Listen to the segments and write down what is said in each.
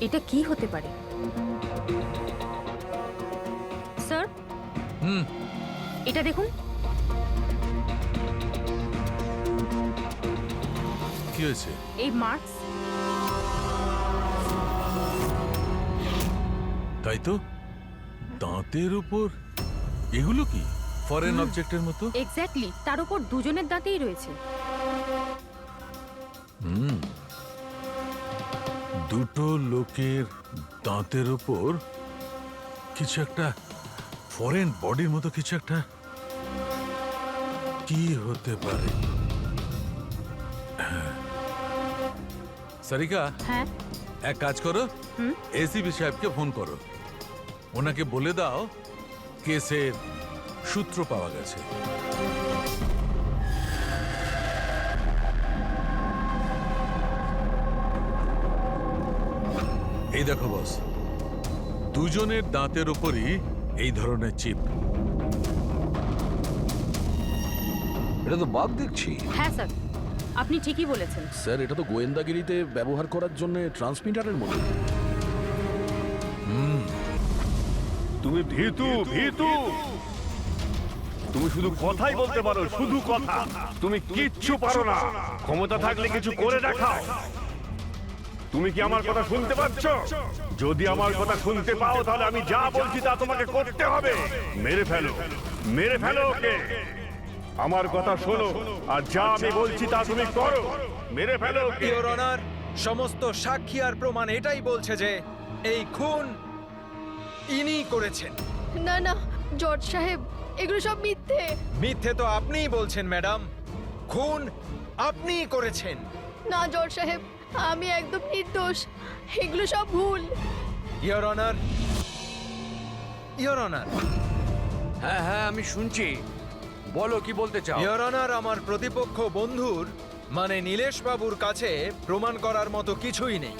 এটা কি হতে পারে? স্যার, এটা দেখুন। কি হয়েছে? এই মার্কস। তাই তো, দাঁতের উপর এগুলো কি ফরেন অবজেক্টের মতো? এক্স্যাক্টলি, তার উপর দুজনের দাঁতেই রয়েছে। দুটো লোকের দাঁতের উপর কিছু একটা ফরেন বডির মতো কিছু একটা, কি হতে পারে? সারিকা, হ্যাঁ। এক কাজ করো, এসিপি সাহেবকে ফোন করো, ওনাকে বলে দাও কেসের সূত্র পাওয়া গেছে। এই দেখো বস, দুজনের দাঁতের উপরই এই ধরনের চিপ। এটা তো বাগ দেখছি। হ্যাঁ স্যার, আপনি ঠিকই বলেছেন। স্যার, এটা তো গোয়েন্দাগিরিতে ব্যবহার করার জন্য ট্রান্সমিটারের মতো। তুমি ভীতু ভীতু, তুমি শুধু কথাই বলতে পারো, শুধু কথা। তুমি কিচ্ছু পারো না। ক্ষমতা থাকলে কিছু করে দেখাও। তুমি কি আমার কথা শুনতে পাচ্ছ? যদি আমার কথা শুনতে পাও তাহলে আমি যা বলছি তা তোমাকে করতে হবে। মেরে ফেলো, মেরে ফেলো ওকে। আমার কথা শোনো, আর যা আমি বলছি তা তুমি করো। মেরে ফেলো ওকে। ইওর অনার, সমস্ত সাক্ষী আর প্রমাণ এটাই বলছে যে এই খুন ইনি করেছেন। না না জজ সাহেব, এগুলো সব মিথ্যে। মিথ্যে তো আপনিই বলছেন ম্যাডাম, খুন আপনিই করেছেন। না জজ সাহেব, আমি একদম নির্দোষ, এগুলো সব ভুল। ইওর অনার, ইওর অনার, হ্যাঁ হ্যাঁ, আমি শুনছি, বলো কি বলতে চাও। ইওর অনার, আমার প্রতিপক্ষ বন্ধুর মানে নীলেশ বাবুর কাছে প্রমাণ করার মতো কিছুই নেই।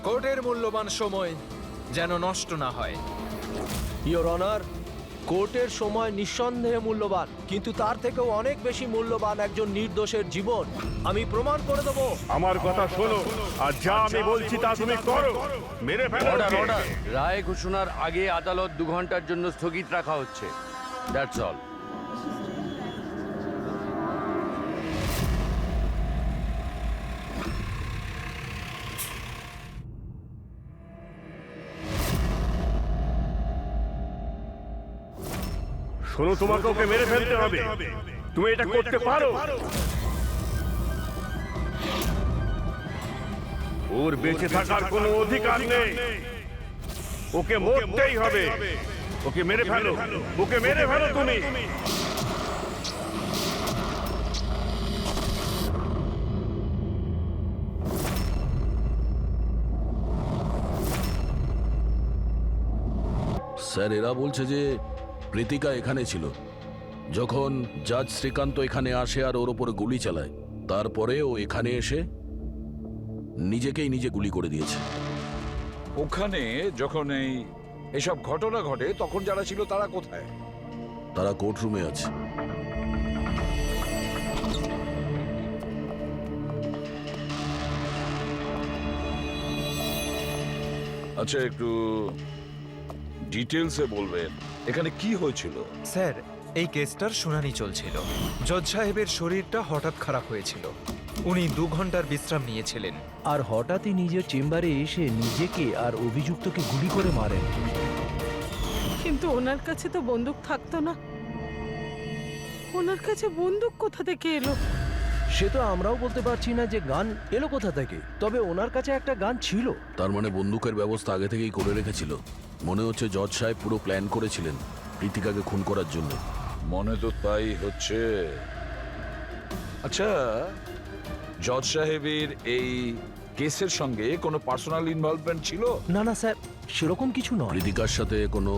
কোর্টের মূল্যবান সময় যেন নষ্ট না হয়। ইওর অনার, কোর্টের সময় নিঃসন্দেহে মূল্যবান, কিন্তু তার থেকেও অনেক বেশি মূল্যবান একজন নির্দোষের জীবন। আমি প্রমাণ করে দেবো। আমার কথা শোনো, আর যা আমি বলছি তা তুমি করো। মেরে ফেলো অর্ডার ওকে। অর্ডার, রায় ঘোষণার আগে আদালত 2 ঘন্টার জন্য স্থগিত রাখা হচ্ছে। That's all. শোনো, তোমাকে ওকে মেরে ফেলতে হবে। তুমি এটা করতে পারো। ওর বেঁচে থাকার কোনো অধিকার নেই। ওকে মরতেই হবে। ওকে মেরে ফেলো, ওকে মেরে ফেলো তুমি। স্যার, এরা বলছে যে প্রীতিকা এখানে ছিল যখন জাজ শ্রীকান্ত এখানে আসে আর ওর ওপরে গুলি চালায়। তারপরে ও এখানে এসে নিজেকেই নিজে গুলি করে দিয়েছে। ওখানে যখন এসব ঘটনা ঘটে তখন যারা ছিল তারা কোথায়? তারা কোর্টরুমে আছে। আচ্ছা, একটু ডিটেলসে বলবেন এখানে কি হয়েছিল? স্যার, এই কেসটার শুনানি চলছিল। জজ সাহেবের শরীরটা হঠাৎ খারাপ হয়েছিল। উনি 2 ঘন্টার বিশ্রাম নিয়েছিলেন। আর হঠাৎই নিজের চেম্বারে এসে নিজেকে আর অভিযুক্তকে গুলি করে মারেন। কিন্তু ওনার কাছে তো বন্দুক থাকতো না। ওনার কাছে বন্দুক কোথা থেকে এলো? সে তো আমরাও বলতে পারছি না যে গান এলো কোথা থেকে, তবে ওনার কাছে একটা গান ছিল। তার মানে বন্দুকের ব্যবস্থা আগে থেকেই করে রেখেছিল। মনে হচ্ছে জজ সাহেব পুরো প্ল্যান করেছিলেন প্রীতিকাকে খুন করার জন্য। মনে তো তাই হচ্ছে। আচ্ছা, জজ সাহেবের এই কেসের সঙ্গে কোনো পার্সোনাল ইনভলভমেন্ট ছিল? না না স্যার, সেরকম কিছু নয়। প্রীতিকার সাথে কোনো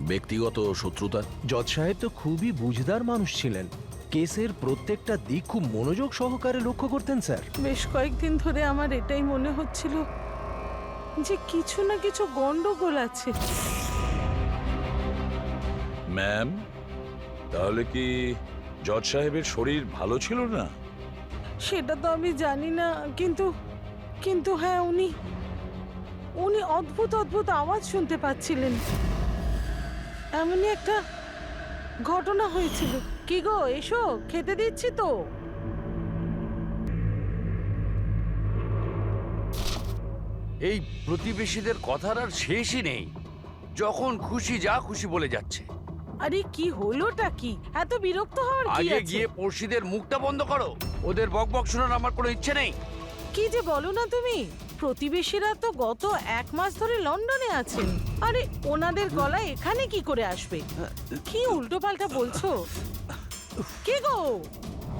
ব্যক্তিগত শত্রুতা? জজ সাহেব তো খুবই বুঝদার মানুষ ছিলেন। কেসের প্রত্যেকটা দিক খুব মনোযোগ সহকারে লক্ষ্য করতেন স্যার। বেশ কয়েকদিন ধরে আমার এটাই মনে হচ্ছিল যে কিছু না কিছু গন্ডগোল আছে। ম্যাম, তাহলে কি জজ সাহেবের শরীর ভালো ছিল না? সেটা তো আমি জানি না, কিন্তু কিন্তু হ্যাঁ উনি উনি অদ্ভুত অদ্ভুত আওয়াজ শুনতে পাচ্ছিলেন। এমনই একটা ঘটনা হয়েছিল। কি গো, এসো, খেতে দিচ্ছি তো। এই প্রতিবেশীদের কথার আর শেষই নেই, যখন খুশি যা খুশি বলে যাচ্ছে। আরে কি হলোটা কি? এত বিরক্ত হওয়ার কি আগে আছে? গিয়ে পড়শিদের মুখটা বন্ধ করো, ওদের বকবক শোনার আমার কোনো ইচ্ছে নেই। কি যে বলো না তুমি? প্রতিবেশীরা তো গত 1 মাস ধরে লন্ডনে আছেন। আরে ওনাদের গলা এখানে কি করে আসবে? কি উল্টোপাল্টা বলছো? কি গো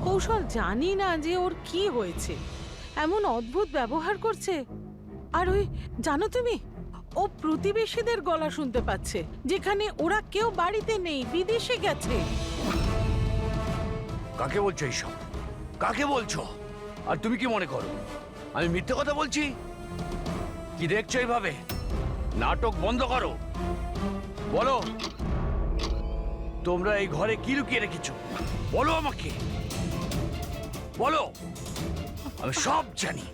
কৌশল, জানি না যে ওর কি হয়েছে, এমন অদ্ভুত ব্যবহার করছে। আর ওই জানো তুমি, ও প্রতিবেশীদের গলা শুনতে পাচ্ছে, যেখানে ওরা কেউ বাড়িতে নেই, বিদেশে গেছে। কাকে বলছো এইসব? কাকে বলছো? আর তুমি কি মনে করো আমি মিথ্যে কথা বলছি? কি দেখছো এইভাবে? নাটক বন্ধ করো। বলো, তোমরা এই ঘরে কি লুকিয়ে রেখেছো? বলো আমাকে, বলো। আমি সব জানি,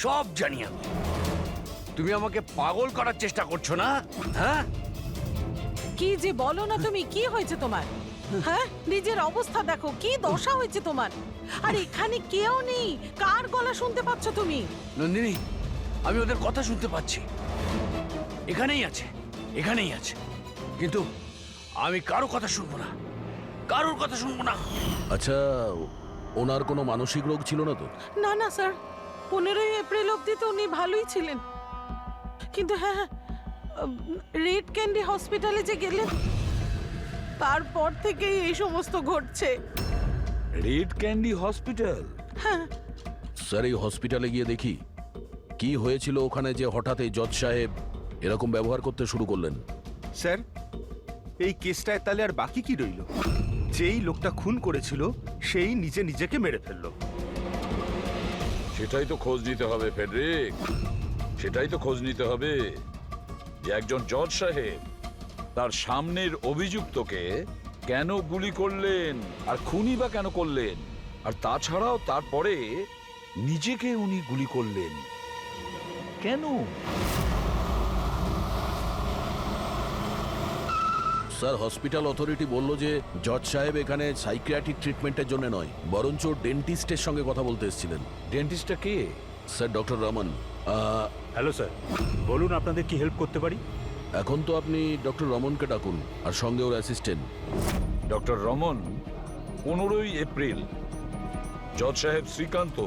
সব জানি আমি। তুমি আমাকে পাগল করার চেষ্টা করছো না? হ্যাঁ, কি যে বলো না তুমি, কি হয়েছে তোমার? হ্যাঁ, নিজের অবস্থা দেখো, কি দশা হয়েছে তোমার। আর এখানে কেউ নেই, কার গলা শুনতে পাচ্ছ তুমি? নন্দিনী, আমি ওদের কথা শুনতে পাচ্ছি। এখানেই আছে, এখানেই আছে, কিন্তু আমি কারো কথা শুনবো না, কারোর কথা শুনবো না। আচ্ছা, ওনার কোনো মানসিক রোগ ছিল না তো? না না স্যার, 15ই এপ্রিল অবধি তো উনি ভালোই ছিলেন। কিন্তু হ্যাঁ, রেড ক্যান্ডি হসপিটালে যে গেলেন, তারপর থেকেই এই সমস্ত ঘটছে। Red candy hospital? হ্যাঁ, স্যার, এই হসপিটালে গিয়ে দেখি কি হয়েছিল ওখানে যে হঠাৎ এই জজ সাহেব এরকম ব্যবহার করতে শুরু করলেন। স্যার, এই কেসটায় তাহলে আর বাকি কি রইল? যেই লোকটা খুন করেছিল সেই নিজেকে মেরে ফেললো। সেটাই তো খোঁজ নিতে হবে ফেডরিক, সেটাই তো খোঁজ নিতে হবে যে একজন জজ সাহেব তার সামনের অভিযুক্তকে কেন গুলি করলেন, আর খুনই বা কেন করলেন, আর তাছাড়াও তারপরে নিজেকে উনি গুলি করলেন কেন? স্যার, হসপিটাল অথরিটি বলল যে জজ সাহেব এখানে সাইকিয়াট্রিক ট্রিটমেন্টের জন্য নয়, বরঞ্চ ডেন্টিস্টের সঙ্গে কথা বলতে এসেছিলেন। ডেন্টিস্টটা কে? Sir, doctor Raman. Hello sir, বলুন আপনাদের কি হেল্প করতে পারি? এখন তো আপনি ডক্টর রমনকে ডাকুন, আর সঙ্গে ওর অ্যাসিস্ট্যান্ট। ডক্টর রমন, 15ই এপ্রিল জজ সাহেব শ্রীকান্ত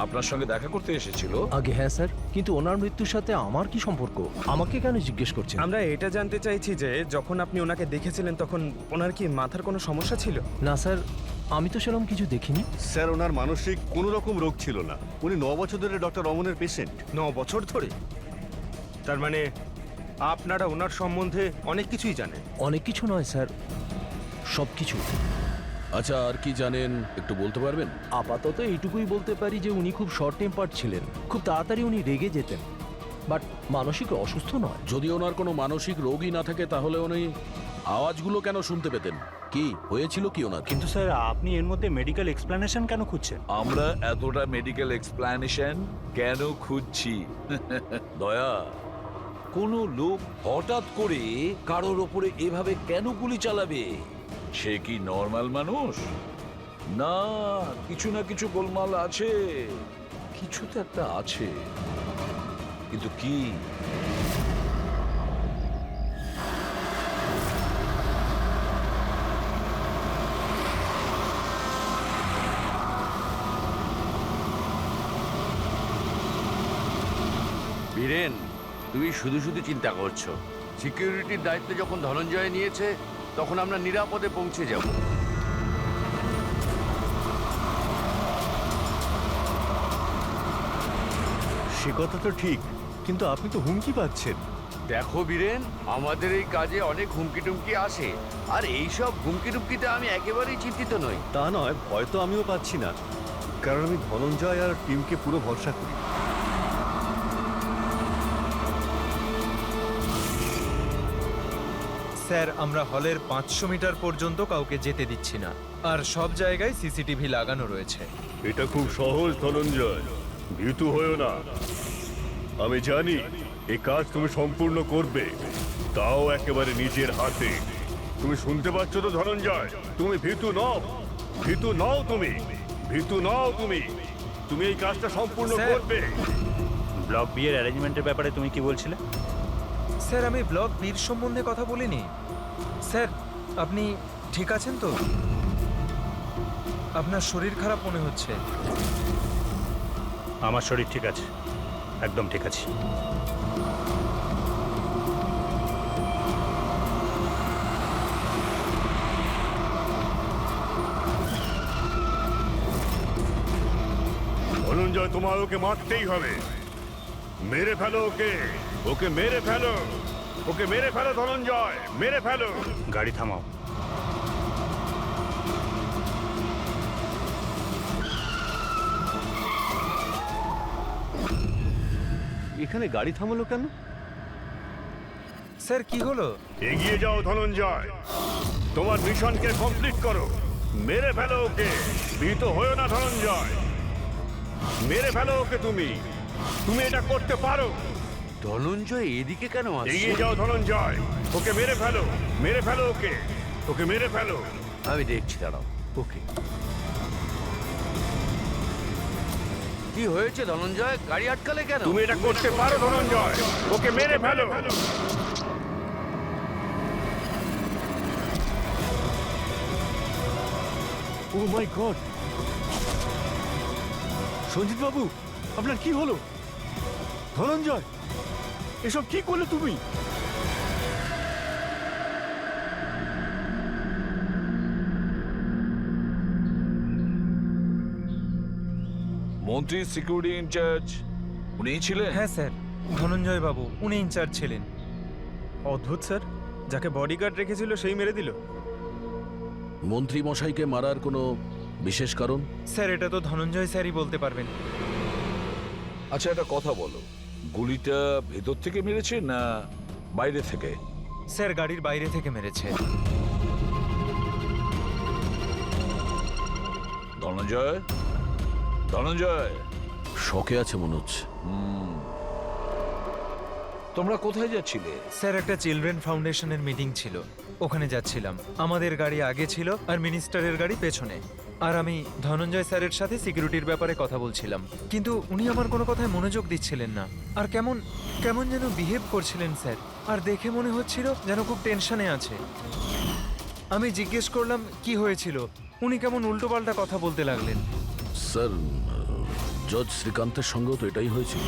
আপনার সঙ্গে দেখা করতে এসেছিল। আগে হ্যাঁ স্যার, কিন্তু ওনার মৃত্যুর সাথে আমার কি সম্পর্ক? আমাকে কেন জিজ্ঞেস করছেন? আমরা এটা জানতে চাইছি যে যখন আপনি ওনাকে দেখেছিলেন তখন ওনার কি মাথার কোনো সমস্যা ছিল? না স্যার, আমি তো সেরকম কিছু দেখিনি। স্যার, ওনার মানসিক কোনো রকম রোগ ছিল না। উনি 9 বছর ধরে ডক্টর রমনের পেশেন্ট। 9 বছর ধরে? তার মানে আপনারা ওনার সম্বন্ধে অনেক কিছুই জানেন? অনেক কিছু নয় স্যার, সব কিছু। আচ্ছা, আর কি জানেন একটু বলতে পারবেন? আপাতত এইটুকুই বলতে পারি যে উনি খুব শর্ট টেম্পার ছিলেন, খুব তাড়াতাড়ি উনি রেগে যেতেন, বাট মানসিক অসুস্থ নয়। যদি ওনার কোনো মানসিক রোগই না থাকে তাহলে উনি আওয়াজগুলো কেন শুনতে পেতেন? কি হয়েছিল কি ওনার? কিন্তু স্যার, আপনি এর মধ্যে মেডিকেল এক্সপ্লেনেশন কেন খুঁজছেন? আমরা এতটা মেডিকেল এক্সপ্লানেশন কেন খুঁজছি? দয়া, কোনো লোক হঠাৎ করে কারোর ওপরে এভাবে কেন গুলি চালাবে? সে কি নর্মাল মানুষ? না, কিছু না কিছু গোলমাল আছে, কিছু তো একটা আছে, কিন্তু কি? বীরেন, তুমি শুধু শুধু চিন্তা করছো। সিকিউরিটির দায়িত্ব যখন ধনঞ্জয় নিয়েছে তখন আমরা নিরাপদে পৌঁছে যাব। সে কথা তো ঠিক, কিন্তু আপনি তো হুমকি পাচ্ছেন। দেখো বীরেন, আমাদের এই কাজে অনেক হুমকি টুমকি আসে, আর এইসব হুমকি টুমকিতে আমি একেবারেই চিন্তিত নই। তা নয়, ভয় তো আমিও পাচ্ছি না, কারণ আমি ধনঞ্জয় আর টিমকে পুরো ভরসা করি। স্যার, আমরা হলের 500 মিটার পর্যন্ত কাউকে যেতে দিচ্ছি না, আর সব জায়গায় সিসিটিভি লাগানো রয়েছে। এটা খুব সহজ ধনঞ্জয়, ভীতু হয়েও না। আমি জানি এই কাজ তুমি সম্পূর্ণ করবে, তাও একেবারে নিজের হাতে। তুমি শুনতে পাচ্ছ তো ধনঞ্জয়? তুমি ভীতু নও, ভীতু নও, তুমি ভীতু নও, তুমি তুমি এই কাজটা সম্পূর্ণ স্যার। করবে। ব্লক বিয়ের অ্যারেঞ্জমেন্টের ব্যাপারে তুমি কি বলছিলে? স্যার আমি ব্লক বীর সম্বন্ধে কথা বলিনি। স্যার আপনি ঠিক আছেন তো? আপনার শরীর খারাপ মনে হচ্ছে। আমার শরীর ঠিক আছে, একদম ঠিক আছে। ধনঞ্জয়, তোমার ওকে মারতেই হবে। মেরে ফেলো ওকে, ওকে মেরে ফেলো, ওকে মেরে ফেলো ধনঞ্জয়, মেরে ফেলো। গাড়ি থামাও। এখানে গাড়ি থামালো কেন? স্যার কি হলো? এগিয়ে যাও ধনঞ্জয়, তোমার মিশনকে কমপ্লিট করো। মেরে ফেলো ওকে, ভীত হয়েও না ধনঞ্জয়, মেরে ফেলো ওকে। তুমি তুমি এটা করতে পারো। ধনঞ্জয় এদিকে কেন আসছে? এগিয়ে যাও ধনঞ্জয়, ওকে মেরে ফেলো, মেরে ফেলো ওকে, ওকে মেরে ফেলো। আমি দেখছি, দাঁড়াও। ওকে, কি হয়েছে ধনঞ্জয়? গাড়ি আটকালে কেন? তুমি এটা করতে পারো ধনঞ্জয়, ওকে মেরে ফেলো। ও মাই গড! সঞ্জিত বাবু, আপনার কি হলো? ধনঞ্জয়, এসব কি করলে তুমি? মন্ত্রী সিকিউরিটি ইনচার্জ উনিই ছিলেন? হ্যাঁ স্যার, ধনঞ্জয় বাবু উনি ইনচার্জ ছিলেন। অদ্ভুত স্যার, যাকে বডিগার্ড রেখেছিল সেই মেরে দিল। মন্ত্রী মশাইকে মারার কোনো বিশেষ কারণ? স্যার এটা তো ধনঞ্জয় স্যারই বলতে পারবেন। আচ্ছা একটা কথা বলো, গুলিটা ভেতর থেকে মেরেছে না বাইরে থেকে? স্যার গাড়ির বাইরে থেকে মেরেছে। ধনঞ্জয়, ধনঞ্জয়, শকে আছে মনে হচ্ছে। তোমরা কোথায় যাচ্ছিলে? স্যার একটা চিলড্রেন ফাউন্ডেশনের মিটিং ছিল, ওখানে যাচ্ছিলাম। আমাদের গাড়ি আগে ছিল আর মিনিস্টারের গাড়ি পেছনে। আর আমি ধনঞ্জয় স্যারের সাথে সিকিউরিটির ব্যাপারে কথা বলছিলাম, কিন্তু উনি আমার কোনো কথায় মনোযোগ দিচ্ছিলেন না। আর কেমন কেমন যেন বিহেভ করছিলেন স্যার, আর দেখে মনে হচ্ছিল যেন খুব টেনশনে আছে। আমি জিজ্ঞেস করলাম কি হয়েছিল, উনি কেমন উল্টোপাল্টা কথা বলতে লাগলেন। স্যার, জজ শ্রীকান্তের সঙ্গেও তো এটাই হয়েছিল।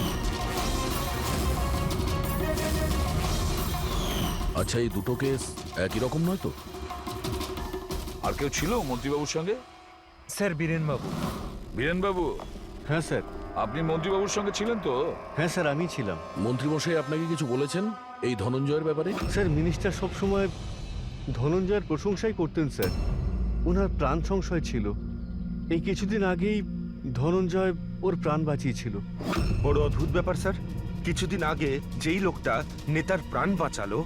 আচ্ছা, এই দুটো কেস একই রকম নয় তো? আর কেউ ছিল মন্ত্রীবাবুর সঙ্গে? স্যার বীরেনবাবু। বীরেনবাবু, হ্যাঁ স্যার। আপনি মন্ত্রীবাবুর সঙ্গে ছিলেন তো? হ্যাঁ স্যার, আমি ছিলাম। মন্ত্রীমশাই আপনাকে কিছু বলেছেন এই ধনঞ্জয়ের ব্যাপারে? স্যার, মিনিস্টার সবসময় ধনঞ্জয়ের প্রশংসাই করতেন স্যার। ওনার প্রাণ সংশয় ছিল। এই কিছুদিন আগেই ধনঞ্জয় ওর প্রাণ বাঁচিয়েছিল। বড় অদ্ভুত ব্যাপার স্যার, কিছুদিন আগে যেই লোকটা নেতার প্রাণ বাঁচালো,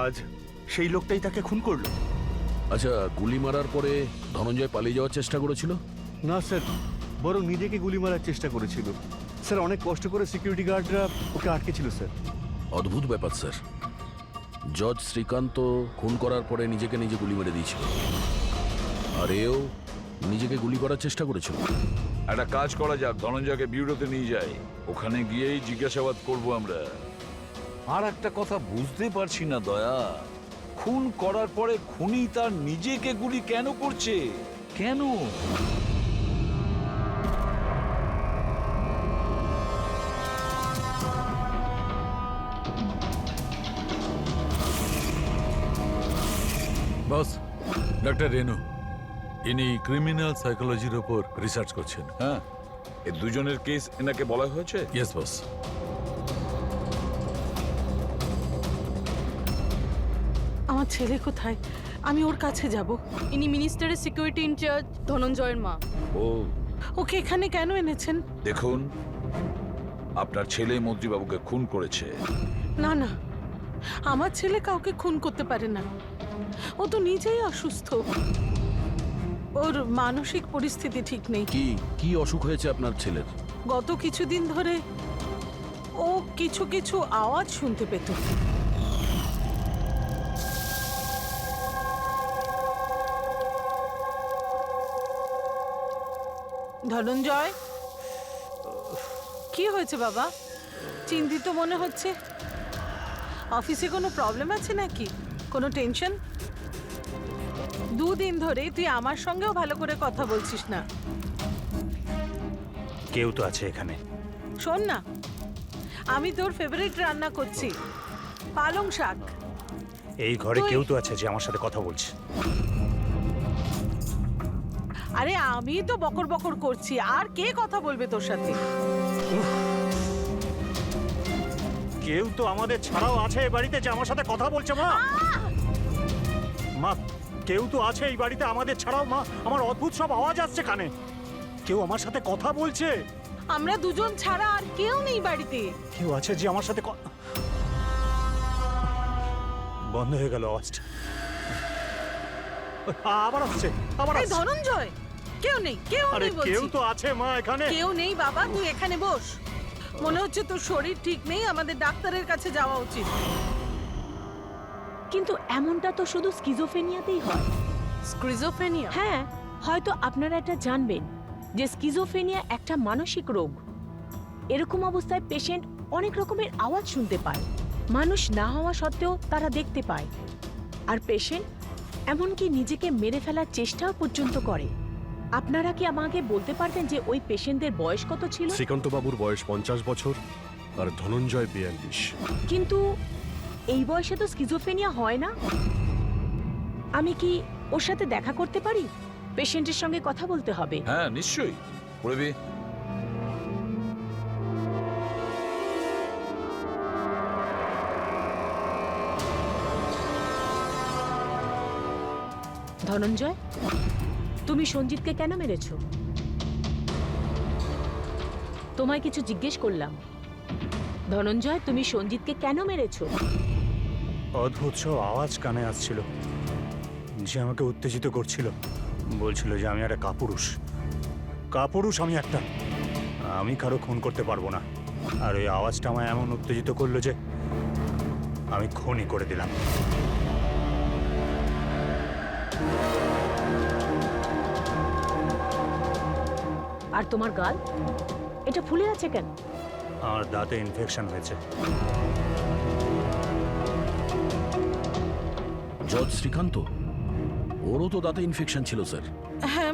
আজ সেই লোকটাই তাকে খুন করলো। আচ্ছা, গুলি মারার পরে ধনঞ্জয় পালিয়ে যাওয়ার চেষ্টা করেছিল? না স্যার, বরং নিজেকে গুলি মারার চেষ্টা করেছিল। স্যার, অনেক কষ্ট করে সিকিউরিটি গার্ডরা ওকে আটকে ছিল স্যার। অদ্ভুত ব্যাপার স্যার। জজ শ্রীকান্ত খুন করার পরে নিজেকে নিজে গুলি মেরে দিয়েছিল, আর এও নিজেকে গুলি করার চেষ্টা করেছিল। একটা কাজ করা যাক, ধনঞ্জয়কে বিউরোতে নিয়ে যাই, ওখানে গিয়েই জিজ্ঞাসাবাদ করব আমরা। আর একটা কথা বুঝতে পারছি না দয়া, খুন করার পরে খুনি তার নিজেকে গুলি কেন করছে? কেন? বস, ডক্টর রেনু, ইনি ক্রিমিনাল সাইকোলজির উপর রিসার্চ করছেন। হ্যাঁ, এই দুজনের কেস এনাকে বলা হয়েছে? Yes boss. আমার ছেলে কোথায়? আমি ওর কাছে যাব। ইনি মিনিস্টারের সিকিউরিটি ইনচার্জ ধনঞ্জয়ের মা। ও, ওকে এখানে কেন এনেছেন? দেখুন, আপনার ছেলে মন্ত্রীবাবুকে খুন করেছে। না না, আমার ছেলে কাউকে খুন করতে পারে না। ও তো নিজেই অসুস্থ, ওর মানসিক পরিস্থিতি ঠিক নেই। কি কি অসুখ হয়েছে আপনার ছেলের? গত কিছুদিন ধরে ও কিছু কিছু আওয়াজ শুনতে পেত। ধনঞ্জয়, কি হয়েছে বাবা? চিন্তিত মনে হচ্ছে। অফিসে কোনো প্রবলেম আছে নাকি? কোনো টেনশন? দুদিন ধরে তুই আমার সঙ্গেও ভালো করে কথা বলছিস না। কেউ তো আছে এখানে। শোন না, আমি তোর ফেভারিট রান্না করছি, পালং শাক। এই ঘরে তুই- কেউ তো আছে যে আমার সাথে কথা বলছে। আরে আমি তো বকর বকর করছি, আর কে কথা বলবে তোর সাথে? কেউ তো আমাদের ছাড়াও আছে এই বাড়িতে যে আমার সাথে কথা বলছে। মা, মা, কেউ তো আছে এই বাড়িতে আমাদের ছাড়াও। মা, আমার অদ্ভুত সব আওয়াজ আসছে কানে। কেউ আমার সাথে কথা বলছে। আমরা দুজন ছাড়া আর কেউ নেই বাড়িতে। কেউ আছে যে আমার সাথে বন্ধ হয়ে গেল আওয়াজটা। আবার আসছে, আবার এই আসছে। ধনঞ্জয়, কেউ নেই, কেউ আরে নেই কেউ বলছি। তো আছে মা এখানে। কেউ নেই বাবা, তুই এখানে বস। মনে হচ্ছে তোর শরীর ঠিক নেই, আমাদের ডাক্তারের কাছে যাওয়া উচিত। কিন্তু এমনটা তো শুধু স্কিজোফ্রেনিয়াতেই হয়। স্কিজোফ্রেনিয়া? হ্যাঁ, হয়তো আপনারা এটা জানবেন যে স্কিজোফ্রেনিয়া একটা মানসিক রোগ। এরকম অবস্থায় পেশেন্ট অনেক রকমের আওয়াজ শুনতে পায়, মানুষ না হওয়া সত্ত্বেও তারা দেখতে পায়, আর পেশেন্ট এমনকি নিজেকে মেরে ফেলার চেষ্টাও পর্যন্ত করে। আপনারা কি আমাকে বলতে পারবেন যে ওই পেশেন্টদের বয়স কত ছিল? শ্রীকান্তবাবুর বয়স 50 বছর আর ধনঞ্জয় 42। কিন্তু এই বয়সে তো স্কিজোফ্রেনিয়া হয় না। আমি কি ওর সাথে দেখা করতে পারি? পেশেন্টের সঙ্গে কথা বলতে হবে। হ্যাঁ নিশ্চয়ই পড়বি। ধনঞ্জয়, তুমি সঞ্জিতকে কেন মেরেছো? তোমায় কিছু জিজ্ঞেস করলাম। ধনঞ্জয়, তুমি সঞ্জিতকে কেন মেরেছো? অদ্ভুত সব আওয়াজ কানে আসছিল যে আমাকে উত্তেজিত করছিল। বলছিল যে আমি একটা কাপুরুষ। কাপুরুষ আমি একটা। আমি কারো খুন করতে পারবো না। আর ওই আওয়াজটা আমায় এমন উত্তেজিত করলো যে আমি খুনই করে দিলাম। আর তোমার গাল এটা ফুলে আছে কেন? আমার দাঁতে ইনফেকশন হয়েছে। জজ শ্রীকান্ত, ওরও তো দাঁতে ইনফেকশন ছিল স্যার। হ্যাঁ,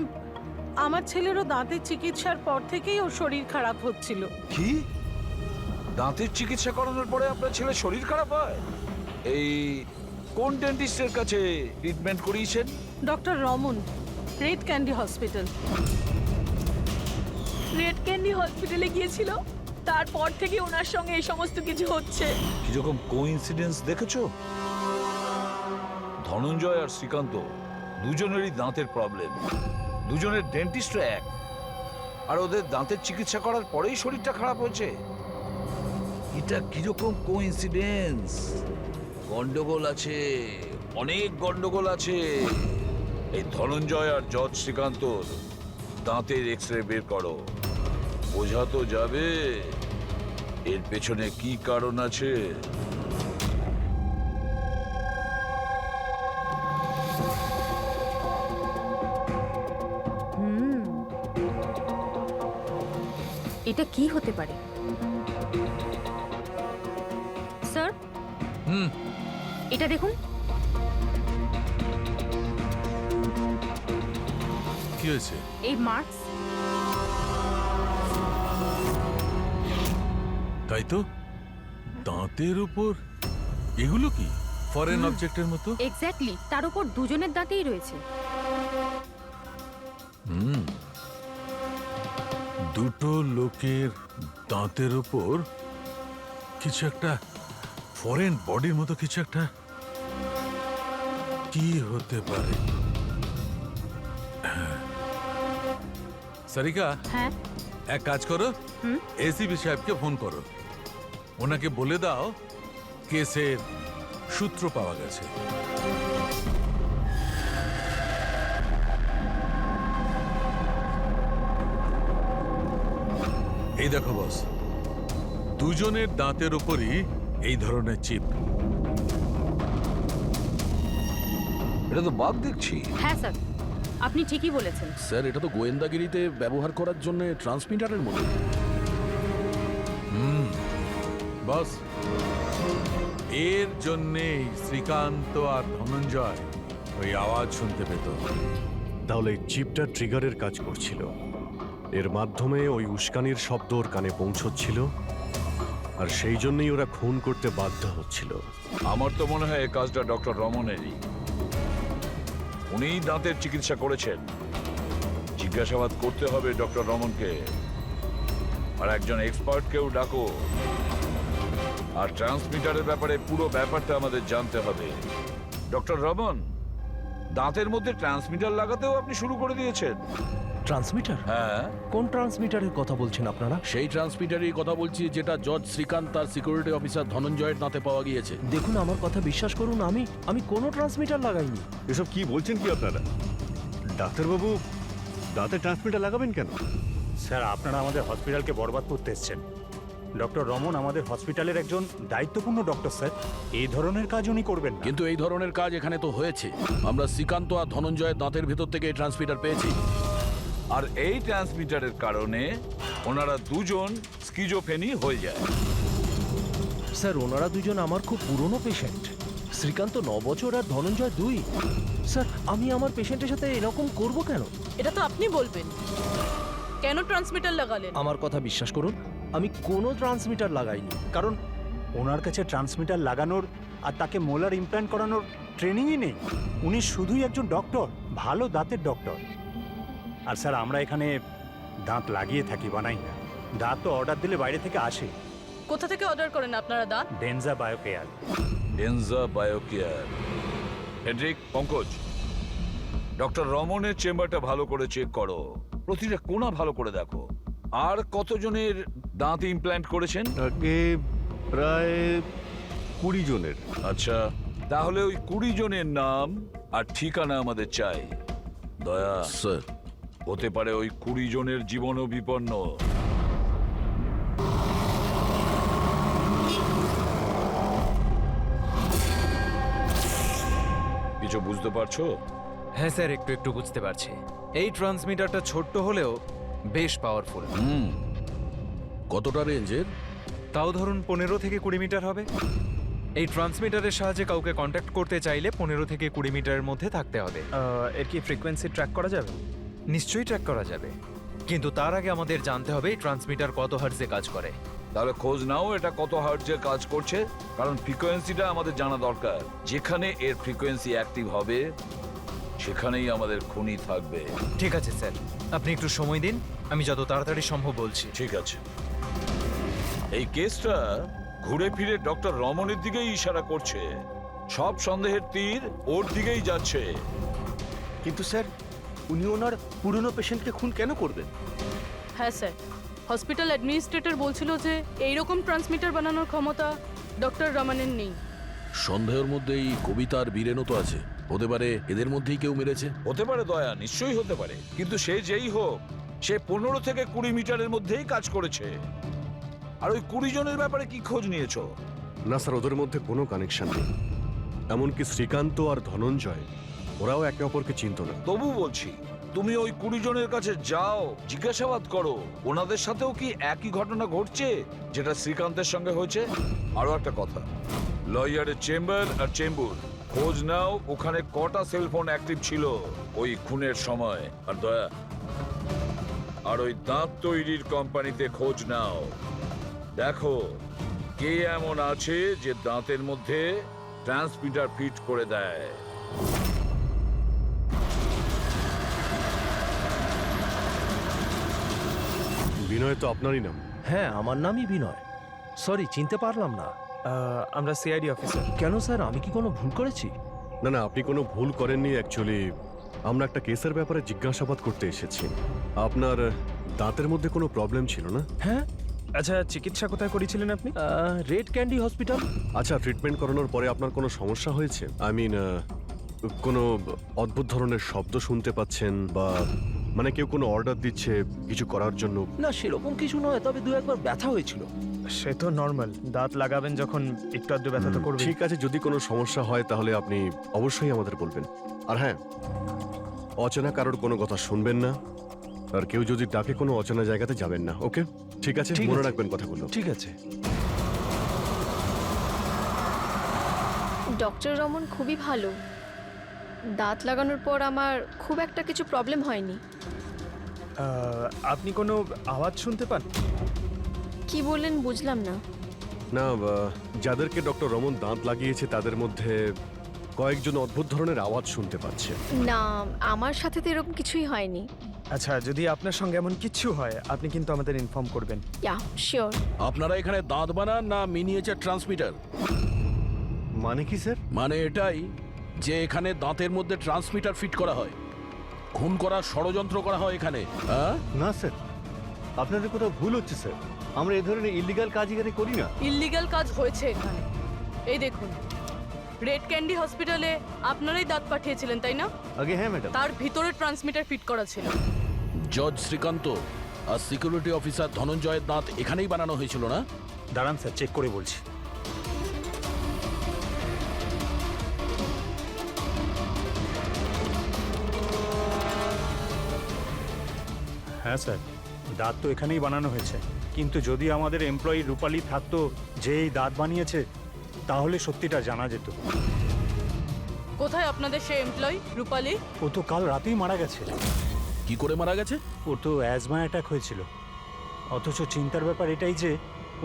আমার ছেলেরও দাঁতের চিকিৎসার পর থেকেই ওর শরীর খারাপ হচ্ছিল। কি দাঁতের চিকিৎসা করানোর পরে আপনার ছেলে শরীর খারাপ হয়? এই কোন ডেন্টিস্টের কাছে ট্রিটমেন্ট করিয়েছেন? Doctor Raman, red candy hospital. Red candy হসপিটালে গিয়েছিল, তারপর থেকে ওনার সঙ্গে এই সমস্ত কিছু হচ্ছে। কিরকম কোইন্সিডেন্স দেখেছো? ধনঞ্জয় আর শ্রীকান্ত দুজনেরই দাঁতের প্রবলেম, দুজনের ডেন্টিস্ট এক, আর ওদের দাঁতের চিকিৎসা করার পরেই শরীরটা খারাপ হয়েছে। এটা কিরকম কোইন্সিডেন্স? গন্ডগোল আছে, অনেক গন্ডগোল আছে। এই ধনঞ্জয় আর জজ শ্রীকান্তর দাঁতের এক্সরে বের করো, বোঝা তো যাবে এর পেছনে কি কারণ আছে। এটা কি হতে পারে? স্যার, এটা দেখুন। কি হয়েছে? এই মার্কস। তাই তো, দাঁতের উপর এগুলো কি ফরেন অবজেক্টের মতো? এক্স্যাক্টলি, তার উপর দুজনের দাঁতেই রয়েছে। দুটো লোকের দাঁতের উপর কিছু একটা ফরেন বডির মতো কিছু একটা। কি হতে পারে? সারিকা, হ্যাঁ, এক কাজ করো, এসিপি সাহেবকে ফোন করো, ওনাকে বলে দাও কেসের সূত্র পাওয়া গেছে। এই দেখো বস, দুজনের দাঁতের উপরই এই ধরনের চিপ। এটা তো বাঘ দেখছি। হ্যাঁ স্যার, আপনি ঠিকই বলেছেন। স্যার এটা তো গোয়েন্দাগিরিতে ব্যবহার করার জন্য ট্রান্সমিটারের মতো। বস, এর জন্যেই শ্রীকান্ত আর ধনঞ্জয় ওই আওয়াজ শুনতে পেত। তাহলে এই চিপটা ট্রিগারের কাজ করছিল, এর মাধ্যমে ওই উস্কানির শব্দ ওর কানে পৌঁছচ্ছিল, আর সেই জন্যই ওরা খুন করতে বাধ্য হচ্ছিল। আমার তো মনে হয় এই কাজটা ডক্টর রমনেরই। উনি দাঁতের চিকিৎসা করেছেন। জিজ্ঞাসাবাদ করতে হবে ডক্টর রমনকে, আর একজন এক্সপার্টকেও ডাকো। আর ট্রান্সমিটারের ব্যাপারে পুরো ব্যাপারটা আমাদের জানতে হবে। ডক্টর রমন, দাঁতের মধ্যে ট্রান্সমিটার লাগাতেও আপনি শুরু করে দিয়েছেন? ট্রান্সমিটার? হ্যাঁ। কোন ট্রান্সমিটারের কথা বলছেন আপনারা? সেই ট্রান্সমিটারের কথা বলছি যেটা জজ শ্রীকান্ত তার সিকিউরিটি অফিসার ধনঞ্জয়ের দাঁতে পাওয়া গিয়েছে। দেখুন, আমার কথা বিশ্বাস করুন, আমি কোনো ট্রান্সমিটার লাগাইনি। এসব কি বলছেন কি আপনারা? ডাক্তারবাবু, দাঁতে ট্রান্সমিটার লাগাবেন কেন? স্যার, আপনারা আমাদের হসপিটালকে বরবাদ করতে এসেছেন। ডক্টর রমন আমাদের হসপিটালের একজন দায়িত্বপূর্ণ ডক্টর স্যার। এই ধরনের কাজ উনি করবেন না। কিন্তু এই ধরনের কাজ এখানে তো হয়েছে। আমরা শ্রীকান্ত আর ধনঞ্জয়ের দাঁতের ভেতর থেকে এই ট্রান্সমিটার পেয়েছি। আর এই ট্রান্সমিটারের কারণে ওনারা দুজন স্কিজোফ্রেনি হয়ে যায়। স্যার, ওনারা দুজন আমার খুব পুরনো পেশেন্ট। শ্রীকান্ত 9 বছর আর ধনঞ্জয় 2। স্যার, আমি আমার পেশেন্টের সাথে এরকম করব কেন? এটা তো আপনি বলবেন। কেন ট্রান্সমিটার লাগালেন? আমার কথা বিশ্বাস করুন, আমি কোনো ট্রান্সমিটার লাগাইনি। কারণ ওনার কাছে ট্রান্সমিটার লাগানোর আর তাকে মোলার ইমপ্ল্যান্ট করানোর ট্রেনিংই নেই। উনি শুধুই একজন ডক্টর, ভালো দাঁতের ডক্টর। আর স্যার, আমরা এখানে দাঁত লাগিয়ে থাকি, বানাই না। দাঁত তো অর্ডার দিলে বাইরে থেকে আসে। কোথা থেকে অর্ডার করেন আপনারা দাঁত? ডেনজা biocare. ডেনজা biocare. Hendrick, Pankaj, doctor রমনের চেম্বারটা ভালো করে চেক করো। প্রতিটা কোণা ভালো করে দেখো। আর কতজনের দাঁত ইমপ্ল্যান্ট করেছেন? তাকে প্রায় 20 জনের। আচ্ছা, তাহলে ওই 20 জনের নাম আর ঠিকানা আমাদের চাই। দয়া স্যার, হতে পারে ওই 20 জনের জীবনও বিপন্ন। কিছু বুঝতে পারছো? হ্যাঁ স্যার, একটু একটু বুঝতে পারছি। এই ট্রান্সমিটারটা ছোট্ট হলেও বেশ পাওয়ারফুল। কতটা রেঞ্জের? তাও ধরুন 15 থেকে 20 মিটার হবে। এই ট্রান্সমিটারের সাহায্যে কাউকে কন্ট্যাক্ট করতে চাইলে 15 থেকে 20 মিটারের মধ্যে থাকতে হবে। এর কি ফ্রিকোয়েন্সি ট্র্যাক করা যাবে? নিশ্চয়ই ট্র্যাক করা যাবে, কিন্তু তার আগে আমাদের জানতে হবে এই ট্রান্সমিটার কত হার্টজে কাজ করে। তাহলে খোঁজ নাও এটা কত হার্টজে কাজ করছে, কারণ ফ্রিকোয়েন্সিটা আমাদের জানা দরকার। যেখানে এর ফ্রিকোয়েন্সি অ্যাক্টিভ হবে সেখানেই আমাদের খুনি থাকবে। ঠিক আছে স্যার, আপনি একটু সময় দিন, আমি যত তাড়াতাড়ি সম্ভব বলছি। ঠিক আছে। এই কেসটা ঘুরে ফিরে ডক্টর রমনের দিকেই ইশারা করছে। সব সন্দেহের তীর ওর দিকেই যাচ্ছে। কিন্তু স্যার, উনি ওনার পুরনো পেশেন্টকে খুন কেন করবেন? হ্যাঁ স্যার, হসপিটাল অ্যাডমিনিস্ট্রেটর বলছিল যে এইরকম ট্রান্সমিটার বানানোর ক্ষমতা ডক্টর রমনের নেই। সন্দেহের মধ্যেই কবিতার বীরেনও তো আছে। হতে পারে এদের মধ্যেই কেউ মেরেছে। হতে পারে দয়া, নিশ্চয়ই হতে পারে। কিন্তু সে যেই হোক, সে 15 থেকে 20 মিটারের মধ্যেই কাজ করেছে। আর ওই 20 জনের ব্যাপারে কি খোঁজ নিয়েছো? না স্যার, ওদের মধ্যে কোনো কানেকশন নেই। এমনকি শ্রীকান্ত আর ধনঞ্জয়, ওরাও একে অপরকে চিনত না। তবু বলছি, তুমি ওই 20 জনের কাছে যাও, জিজ্ঞাসাবাদ করো ওনাদের সাথেও কি একই ঘটনা ঘটছে যেটা শ্রীকান্তের সঙ্গে হয়েছে। আরো একটা কথা, লয়ারের চেম্বার আর চেম্বুর খোঁজ নাও, ওখানে কটা সেলফোন অ্যাক্টিভ ছিল ওই খুনের সময়। আর দয়া, আর ওই দাঁত তৈরির কোম্পানিতে খোঁজ নাও, দেখো কে এমন আছে যে দাঁতের মধ্যে ট্রান্সমিটার ফিট করে দেয়। বিনয় তো আপনারই নাম। হ্যাঁ, আমার নামই বিনয়। সরি, চিনতে পারলাম না। আমরা সিআইডি অফিসার। কেন স্যার, আমি কি কোনো ভুল করেছি? না না, আপনি কোনো ভুল করেননি। অ্যাকচুয়ালি আমরা একটা কেসের ব্যাপারে জিজ্ঞাসাবাদ করতে এসেছি। আপনার দাঁতের মধ্যে কোনো প্রবলেম ছিল না? হ্যাঁ। আচ্ছা, চিকিৎসা কোথায় করেছিলেন আপনি? Red candy hospital. আচ্ছা, ট্রিটমেন্ট করানোর পরে আপনার কোনো সমস্যা হয়েছে? আই মিন, কোনো অদ্ভুত ধরনের শব্দ শুনতে পাচ্ছেন বা মানে কেউ কোনো অর্ডার দিচ্ছে কিছু করার জন্য? না সেরকম কিছু নয়, তবে দু একবার ব্যথা হয়েছিল। সে তো নর্মাল, দাঁত লাগাবেন যখন একটু আধটু ব্যথা তো করবে। ঠিক আছে, যদি কোনো সমস্যা হয় তাহলে আপনি অবশ্যই আমাদের বলবেন। আর হ্যাঁ, অচেনা কারোর কোনো কথা শুনবেন না, আর কেউ যদি ডাকে কোনো অচেনা জায়গাতে যাবেন না। ওকে, ঠিক আছে, ঠিক মনে আছে। রাখবেন কথাগুলো। ঠিক আছে। ডক্টর রমন খুবই ভালো। দাঁত লাগানোর পর আমার খুব একটা কিছু প্রবলেম হয়নি। আপনি কোনো আওয়াজ শুনতে পান? কি বললেন বুঝলাম না। না, যাদেরকে ডক্টর রমন দাঁত লাগিয়েছে তাদের মধ্যে কয়েকজন অদ্ভুত ধরনের আওয়াজ শুনতে পাচ্ছে। না, আমার সাথে তো এরকম কিছুই হয়নি। আচ্ছা, যদি আপনার সঙ্গে এমন কিছু হয় আপনি কিন্তু আমাদের ইনফর্ম করবেন। Yeah sure. আপনারা এখানে দাঁত বানান না মিনিয়েচার ট্রান্সমিটার? মানে কি স্যার? মানে এটাই যে এখানে দাঁতের মধ্যে ট্রান্সমিটার ফিট করা হয়, খুন করার ষড়যন্ত্র করা হয় এখানে। হ্যাঁ না স্যার, আপনাদের কোথাও ভুল হচ্ছে স্যার। আমরা এই ধরনের ইলিগাল কাজ এখানে করি না। ইল্লিগাল কাজ হয়েছে এখানে। এই দেখুন, রেড ক্যান্ডি হসপিটালে আপনারাই দাঁত পাঠিয়েছিলেন তাই না? আগে হ্যাঁ ম্যাডাম। তার ভিতরে ট্রান্সমিটার ফিট করা ছিল। জজ শ্রীকান্ত আর সিকিউরিটি অফিসার ধনঞ্জয়ের দাঁত এখানেই বানানো হয়েছিল না? দাঁড়ান স্যার, চেক করে বলছি। হ্যাঁ স্যার, দাঁত তো এখানেই বানানো হয়েছে, কিন্তু যদি আমাদের এমপ্লয়ি রূপালী থাকতো যে এই দাঁত বানিয়েছে, তাহলে সত্যিটা জানা যেত। কোথায় আপনাদের সেই এমপ্লয়ি রূপালী? ও তো কাল রাতেই মারা গেছে। কি করে মারা গেছে? ওর তো অ্যাজমা অ্যাটাক হয়েছিল, অথচ চিন্তার ব্যাপার এটাই যে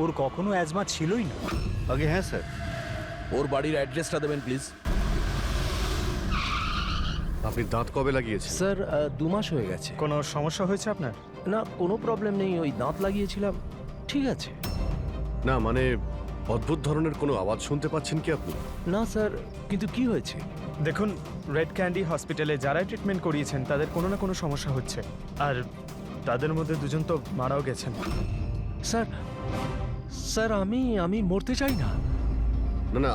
ওর কখনো অ্যাজমা ছিলই না। আগে হ্যাঁ স্যার। ওর বাড়ির অ্যাড্রেসটা দেবেন প্লিজ। আপনি দাঁত কবে লাগিয়েছেন? স্যার 2 মাস হয়ে গেছে। কোনো সমস্যা হয়েছে আপনার? না কোনো প্রবলেম নেই, ওই দাঁত লাগিয়েছিলাম, ঠিক আছে। না মানে অদ্ভুত ধরনের কোনো আওয়াজ শুনতে পাচ্ছেন কি আপনি? না স্যার, কিন্তু কি হয়েছে? দেখুন, রেড ক্যান্ডি হসপিটালে যারাই ট্রিটমেন্ট করিয়েছেন তাদের কোনো না কোনো সমস্যা হচ্ছে, আর তাদের মধ্যে দুজন তো মারাও গেছেন। স্যার স্যার আমি মরতে চাই না। না না,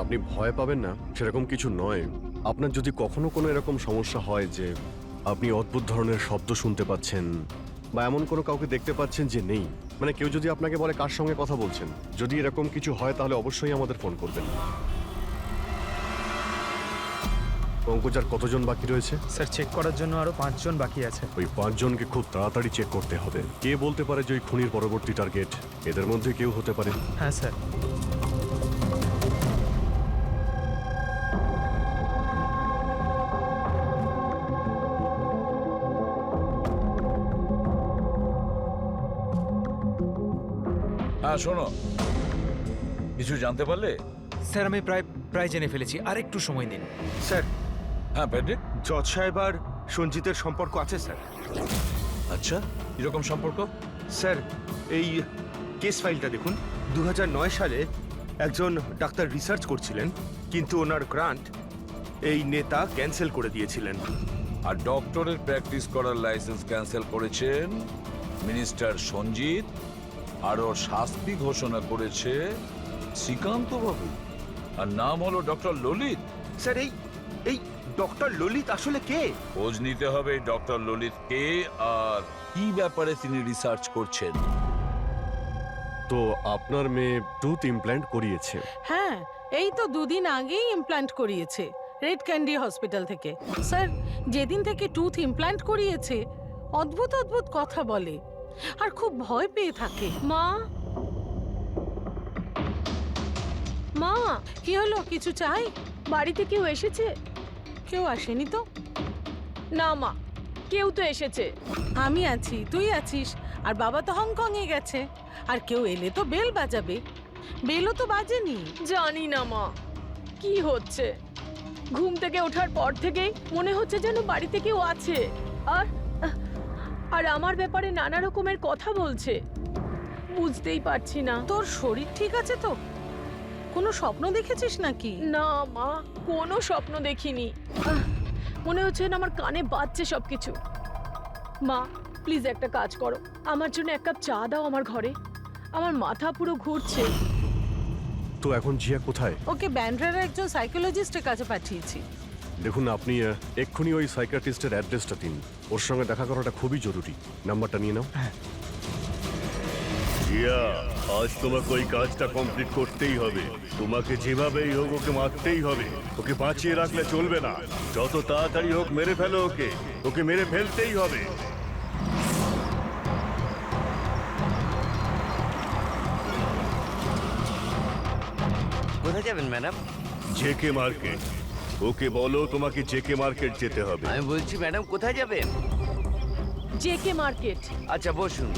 আপনি ভয় পাবেন না, সেরকম কিছু নয়। আপনার যদি কখনো কোনো এরকম সমস্যা হয় যে আপনি অদ্ভুত ধরনের শব্দ শুনতে পাচ্ছেন বা এমন কোনো কাউকে দেখতে পাচ্ছেন যে নেই, মানে কেউ যদি আপনাকে বলে কার সঙ্গে কথা বলছেন, যদি এরকম কিছু হয় তাহলে অবশ্যই আমাদের ফোন করবেন। পঙ্কজ, আর কতজন বাকি রয়েছে? স্যার চেক করার জন্য আরো 5 জন বাকি আছে। ওই 5 জনকে খুব তাড়াতাড়ি চেক করতে হবে। কে বলতে পারে যে ওই খুনির পরবর্তী টার্গেট এদের মধ্যে কেউ হতে পারে? হ্যাঁ স্যার। হ্যাঁ শোনো, কিছু জানতে পারলে? স্যার আমি প্রায় জেনে ফেলেছি, আর একটু সময় দিন। স্যার, হ্যাঁ প্যাট্রিক। জজ সাহেব আর সঞ্জিতের সম্পর্ক আছে স্যার। আচ্ছা, কিরকম সম্পর্ক? স্যার, এই কেস ফাইলটা দেখুন। 2009 সালে একজন ডাক্তার রিসার্চ করছিলেন, কিন্তু ওনার গ্রান্ট এই নেতা ক্যান্সেল করে দিয়েছিলেন। আর ডক্টরের প্র্যাকটিস করার লাইসেন্স ক্যান্সেল করেছেন মিনিস্টার সঞ্জিত, আর ওর শাস্তি ঘোষণা করেছে শ্রীকান্ত বাবু, আর নাম হলো ডক্টর ললিত। স্যার, এই ডক্টর ললিত আসলে কে? খোঁজ নিতে হবে ডক্টর ললিত কে আর কি ব্যাপারে তিনি রিসার্চ করছেন। তো আপনার মেয়ে টুথ ইমপ্ল্যান্ট করিয়েছে? হ্যাঁ, এই তো 2 দিন আগেই ইমপ্ল্যান্ট করিয়েছে রেড ক্যান্ডি হসপিটাল থেকে। স্যার, যেদিন থেকে টুথ ইমপ্ল্যান্ট করিয়েছে অদ্ভুত অদ্ভুত কথা বলে আর খুব ভয় পেয়ে থাকে। মা মা, কি হলো? কিছু চাই? বাড়িতে কেউ এসেছে? কেউ আসেনি তো। না মা, কেউ তো এসেছে। আমি আছি, তুই আছিস, আর বাবা তো হংকং এ গেছে। আর কেউ এলে তো বেল বাজাবে, বেলও তো বাজেনি। জানি না মা, কি হচ্ছে। ঘুম থেকে ওঠার পর থেকেই মনে হচ্ছে যেন বাড়িতে কেউ আছে, আর আমার ব্যাপারে নানা রকমের কথা বলছে। বুঝতেই পারছি না। তোর শরীর ঠিক আছে তো? কোনো স্বপ্ন দেখেছিস নাকি? না মা, কোনো স্বপ্ন দেখিনি। মনে হচ্ছে না আমার কানে বাজছে সবকিছু। মা প্লিজ একটা কাজ করো, আমার জন্য 1 কাপ চা দাও আমার ঘরে। আমার মাথা পুরো ঘুরছে। তো এখন জিয়া কোথায়? ওকে ব্যান্ড্রার একজন সাইকোলজিস্টের কাছে পাঠিয়েছি। দেখুন আপনি এক্ষুনি ওই সাইকিয়াট্রিস্টের অ্যাড্রেসটা দিন, ওর সঙ্গে দেখা করাটা খুবই জরুরি। নাম্বারটা নিয়ে নাও। জিয়া, আজ তোমাকে ওই কাজটা কমপ্লিট করতেই হবে। তোমাকে যেভাবেই হোক ওকে মারতেই হবে, ওকে বাঁচিয়ে রাখলে চলবে না। যত তাড়াতাড়ি হোক মেরে ফেলো ওকে, ওকে মেরে ফেলতেই হবে। কোথায় যাবেন ম্যাডাম? JK market. ওকে বলো তোমাকে জেকে মার্কেট যেতে হবে। আমি বলছি ম্যাডাম কোথায় যাবেন? J K market. আচ্ছা বসুন।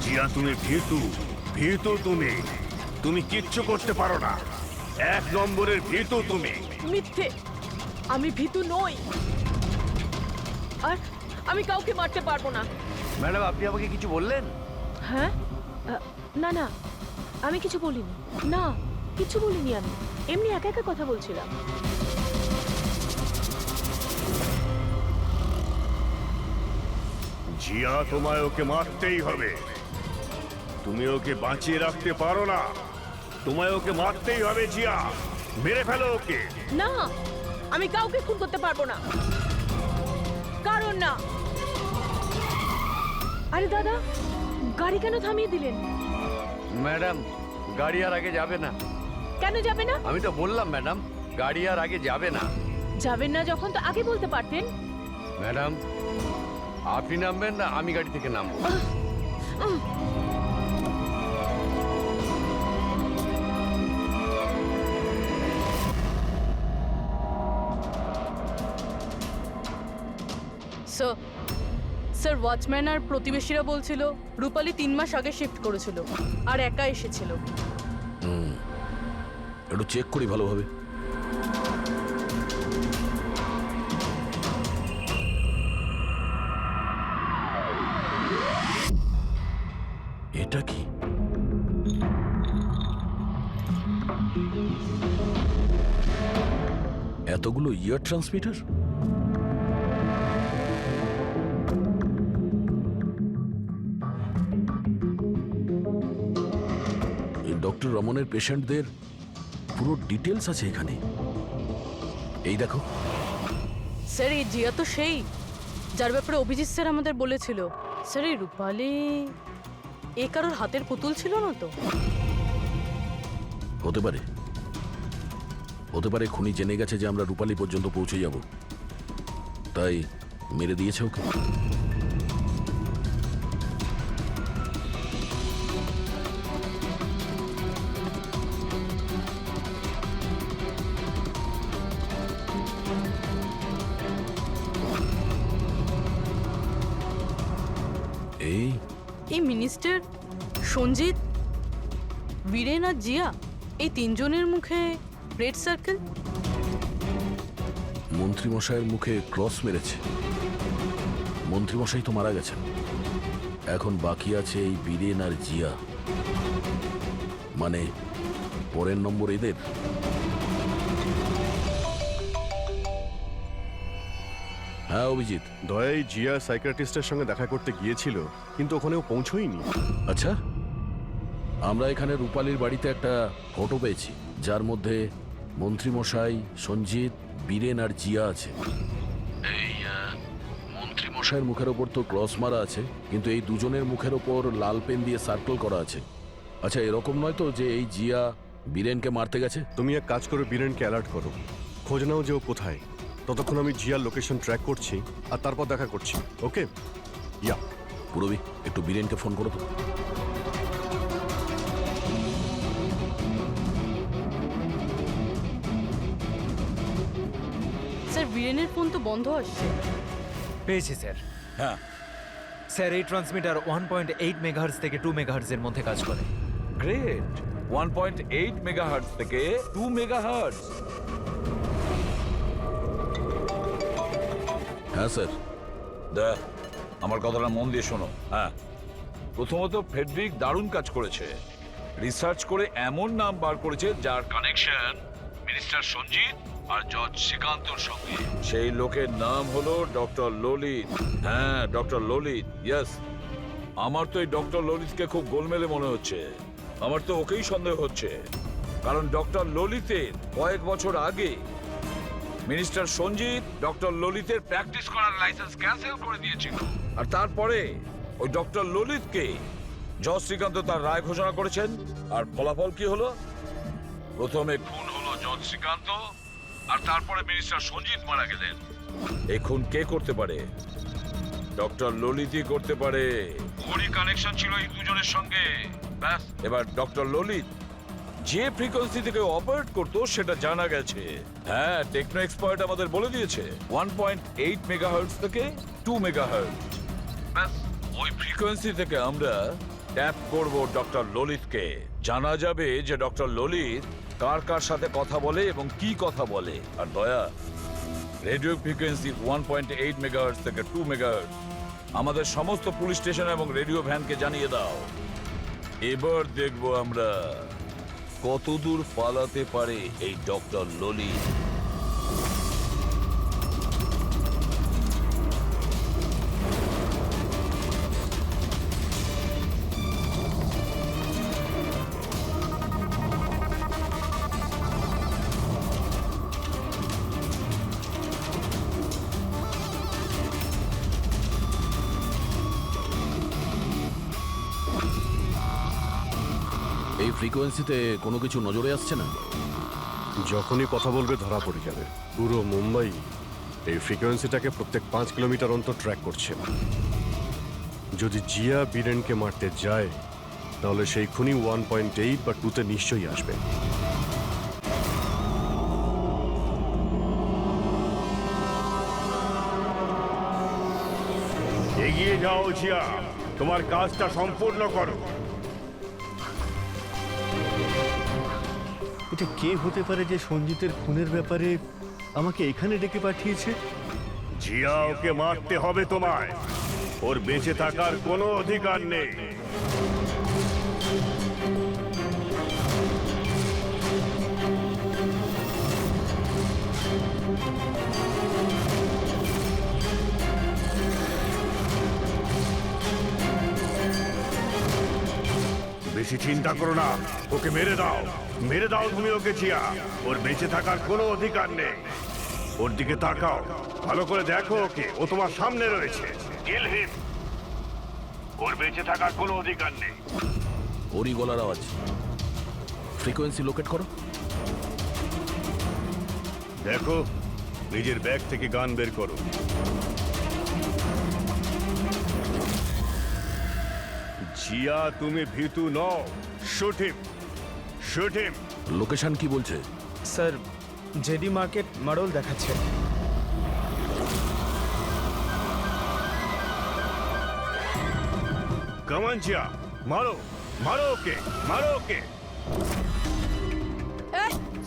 জিয়া তুমি ভীতু, ভীতু তুমি। তুমি কিচ্ছু করতে পারো না। 1 নম্বরের ভীতু তুমি। মিথ্যে, আমি ভীতু নই, আর আমি কাউকে মারতে পারবো না। ম্যাডাম আপনি আমাকে কিছু বললেন? হ্যাঁ, না না, আমি কিছু বলিনি। না, কিছু বলিনি, আমি এমনি একা একা কথা বলছিলাম। জিয়া তোমায় ওকে মারতেই হবে। তুমি ওকে বাঁচিয়ে রাখতে পারো না, তোমায় ওকে মারতেই হবে। জিয়া, মেরে ফেলো ওকে। না, আমি কাউকে খুন করতে পারবো না, কারণ না। আরে দাদা, গাড়ি কেন থামিয়ে দিলেন? ম্যাডাম গাড়ি আর আগে যাবে না। কেন যাবে না? আমি তো বললাম ম্যাডাম গাড়ি আর আগে যাবে না। যাবেন না যখন তো আগে বলতে পারতেন। ম্যাডাম আপনি নামবেন না আমি গাড়ি থেকে নামবো? স্যার ওয়াচম্যান আর প্রতিবেশীরা বলছিল রূপালী 3 মাস আগে শিফট করেছিল আর একা এসেছিল। একটু চেক করি ভালোভাবে। এটা কি? এতগুলো ইয়ার ট্রান্সমিটার? ডক্টর রমনের পেশেন্টদের পুরো ডিটেলস আছে এখানে। এই দেখো স্যার এই জিয়া তো সেই যার ব্যাপারে অভিজিৎ স্যার আমাদের বলেছিল। স্যার এই রূপালী এ কারোর হাতের পুতুল ছিল না তো? হতে পারে, হতে পারে খুনি জেনে গেছে যে আমরা রূপালী পর্যন্ত পৌঁছে যাব, তাই মেরে দিয়েছে ওকে। এই মিনিস্টার, সঞ্জিত, বীরেন আর জিয়া, এই 3 জনের মুখে রেড সার্কেল। মন্ত্রীমশাইয়ের মুখে ক্রস মেরেছে। মন্ত্রীমশাই তো মারা গেছেন, এখন বাকি আছে এই বীরেন আর জিয়া। মানে পরের নম্বর এদের। হ্যাঁ অভিজিৎ। দয়াই জিয়া সাইকিয়াট্রিস্টের সঙ্গে দেখা করতে গিয়েছিল, কিন্তু ওখানেও পৌঁছয়নি। আচ্ছা, আমরা এখানে রূপালীর বাড়িতে একটা ফটো পেয়েছি যার মধ্যে মন্ত্রীমশাই, সঞ্জিত, বীরেন আর জিয়া আছে। এই মন্ত্রীমশাইয়ের মুখের ওপর তো ক্রস মারা আছে, কিন্তু এই দুজনের মুখের ওপর লাল পেন দিয়ে সার্কেল করা আছে। আচ্ছা, এরকম নয় তো যে এই জিয়া বীরেনকে মারতে গেছে? তুমি এক কাজ করো, বীরেনকে অ্যালার্ট করো, খোঁজ নাও যে ও কোথায়। ততক্ষণ আমি জিয়ার লোকেশন ট্র্যাক করছি আর তারপর দেখা করছি। ওকে? ইয়া। পুরবি, একটু বীরেনকে ফোন করো তো। স্যার বীরেনের ফোন তো বন্ধ আসছে। পেয়েছি স্যার। হ্যাঁ স্যার, এই ট্রান্সমিটার 1.8 মেগাহার্টজ থেকে 2 মেগাহার্টজের মধ্যে কাজ করে। গ্রেট। 1.8 মেগাহার্টজ থেকে 2 মেগাহার্টজ। হ্যাঁ স্যার। দেখ, আমার কথাটা মন দিয়ে শোনো। হ্যাঁ, প্রথমত ফেডরিক দারুণ কাজ করেছে। রিসার্চ করে এমন নাম বার করেছে যার কানেকশন মিনিস্টার সঞ্জিত আর জজ শ্রীকান্তর সঙ্গে। সেই লোকের নাম হলো ডক্টর ললিত। হ্যাঁ, ডক্টর ললিত, ইয়েস। আমার তো এই ডক্টর ললিতকে খুব গোলমেলে মনে হচ্ছে। আমার তো ওকেই সন্দেহ হচ্ছে, কারণ ডক্টর ললিতের কয়েক বছর আগে মিনিস্টার সঞ্জিত ডক্টর ললিতের প্র্যাকটিস করার লাইসেন্স ক্যান্সেল করে দিয়েছিল, আর তারপরে ওই ডক্টর ললিতকে জজ শ্রীকান্ত তার রায় ঘোষণা করেছেন। আর ফলাফল কি হলো? প্রথমে খুন হলো জজ শ্রীকান্ত, আর তারপরে মিনিস্টার সঞ্জিত মারা গেলেন। এই খুন কে করতে পারে? ডক্টর ললিতই করতে পারে। ওরই কানেকশন ছিল এই দুজনের সঙ্গে। ব্যাস, এবার ডক্টর ললিত যে ফ্রিকোয়েন্সি থেকে অপারেট করতো সেটা জানা গেছে। হ্যাঁ, টেকনো এক্সপার্ট আমাদের বলে দিয়েছে 1.8 মেগাহার্টজ থেকে 2 মেগাহার্টজ। ব্যাস, ওই ফ্রিকোয়েন্সি থেকে আমরা ট্যাপ করব ডক্টর ললিতকে। জানা যাবে যে ডক্টর ললিত কার কার সাথে কথা বলে এবং কি কথা বলে। আর দয়া, রেডিও ফ্রিকোয়েন্সি 1.8 মেগাহার্টজ থেকে 2 মেগাহার্টজ আমাদের সমস্ত পুলিশ স্টেশন এবং রেডিও ভ্যানকে জানিয়ে দাও। এবার দেখব আমরা কতদূর পালাতে পারে এই ডক্টর ললিত। এই ফ্রিকোয়েন্সিতে কোনো কিছু নজরে আসছে না? যখনই কথা বলবে ধরা পড়ে যাবে। পুরো মুম্বাই এই ফ্রিকোয়েন্সিটাকে প্রত্যেক 5 কিলোমিটার অন্তর ট্র্যাক করছে। যদি জিয়া বীরেনকে মারতে যায় তাহলে সেই খুনি 1.8 বা 2তে নিশ্চয়ই আসবে। এগিয়ে যাও জিয়া, তোমার কাজটা সম্পূর্ণ করো। এটা কে হতে পারে যে সঞ্জিতের খুনের ব্যাপারে আমাকে এখানে ডেকে পাঠিয়েছে? জিয়া, ওকে মারতে হবে তোমায়। ওর বেঁচে থাকার কোনো অধিকার নেই। বেশি চিন্তা করো না, ওকে মেরে দাও। মেরে দাও তুমি ওকে জিয়া। ওর বেঁচে থাকার কোনো অধিকার নেই। ওর দিকে তাকাও, ভালো করে দেখো ওকে। ও তোমার সামনে রয়েছে। কিল হিম। ওর বেঁচে থাকার কোনো অধিকার নেই। ওরই গলার আওয়াজ। ফ্রিকোয়েন্সি লোকেট করো। দেখো, নিজের ব্যাগ থেকে গান বের করো। জিয়া, তুমি ভীতু নও। Shoot him, shoot him. Location কি বলছে? স্যার, জেডি মার্কেট মারোল দেখাচ্ছে। কামান জিয়া, মারো, মারো ওকে, মারো ওকে।